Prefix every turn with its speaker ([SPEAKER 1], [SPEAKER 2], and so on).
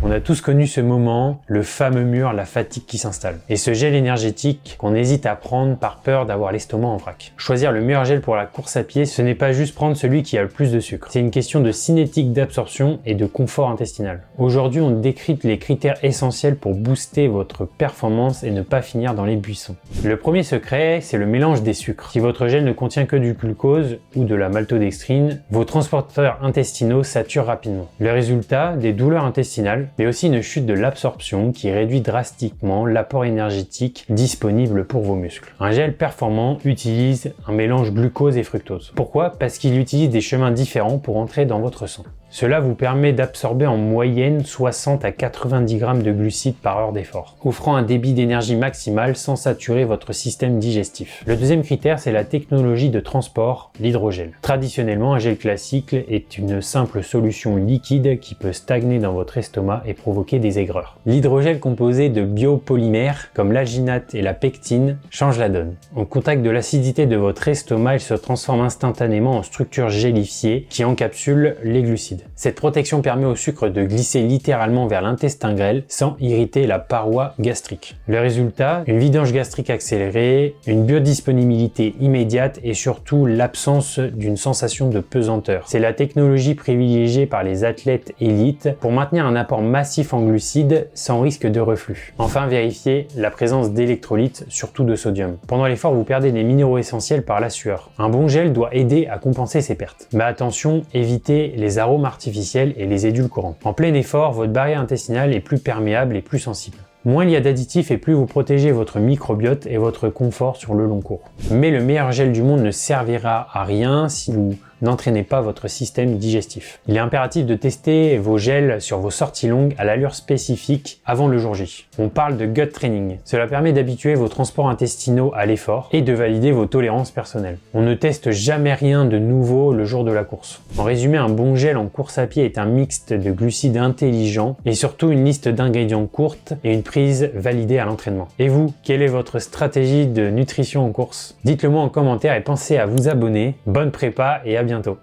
[SPEAKER 1] On a tous connu ce moment, le fameux mur, la fatigue qui s'installe. Et ce gel énergétique qu'on hésite à prendre par peur d'avoir l'estomac en vrac. Choisir le meilleur gel pour la course à pied, ce n'est pas juste prendre celui qui a le plus de sucre. C'est une question de cinétique d'absorption et de confort intestinal. Aujourd'hui, on décrypte les critères essentiels pour booster votre performance et ne pas finir dans les buissons. Le premier secret, c'est le mélange des sucres. Si votre gel ne contient que du glucose ou de la maltodextrine, vos transporteurs intestinaux saturent rapidement. Le résultat, des douleurs intestinales, mais aussi une chute de l'absorption qui réduit drastiquement l'apport énergétique disponible pour vos muscles. Un gel performant utilise un mélange glucose et fructose. Pourquoi? Parce qu'il utilise des chemins différents pour entrer dans votre sang. Cela vous permet d'absorber en moyenne 60 à 90 grammes de glucides par heure d'effort, offrant un débit d'énergie maximal sans saturer votre système digestif. Le deuxième critère, c'est la technologie de transport, l'hydrogel. Traditionnellement, un gel classique est une simple solution liquide qui peut stagner dans votre estomac et provoquer des aigreurs. L'hydrogel composé de biopolymères comme l'alginate et la pectine change la donne. Au contact de l'acidité de votre estomac, il se transforme instantanément en structure gélifiée qui encapsule les glucides. Cette protection permet au sucre de glisser littéralement vers l'intestin grêle sans irriter la paroi gastrique. Le résultat, une vidange gastrique accélérée, une biodisponibilité immédiate et surtout l'absence d'une sensation de pesanteur. C'est la technologie privilégiée par les athlètes élites pour maintenir un apport massif en glucides sans risque de reflux. Enfin, vérifiez la présence d'électrolytes, surtout de sodium. Pendant l'effort, vous perdez des minéraux essentiels par la sueur. Un bon gel doit aider à compenser ces pertes. Mais attention, évitez les arômes artificiels et les édulcorants. En plein effort, votre barrière intestinale est plus perméable et plus sensible. Moins il y a d'additifs et plus vous protégez votre microbiote et votre confort sur le long cours. Mais le meilleur gel du monde ne servira à rien si vous n'entraînez pas votre système digestif. Il est impératif de tester vos gels sur vos sorties longues à l'allure spécifique avant le jour J. On parle de gut training. Cela permet d'habituer vos transports intestinaux à l'effort et de valider vos tolérances personnelles. On ne teste jamais rien de nouveau le jour de la course. En résumé, un bon gel en course à pied est un mixte de glucides intelligents et surtout une liste d'ingrédients courte et une prise validée à l'entraînement. Et vous, quelle est votre stratégie de nutrition en course? Dites-le moi en commentaire et pensez à vous abonner. Bonne prépa et à bientôt.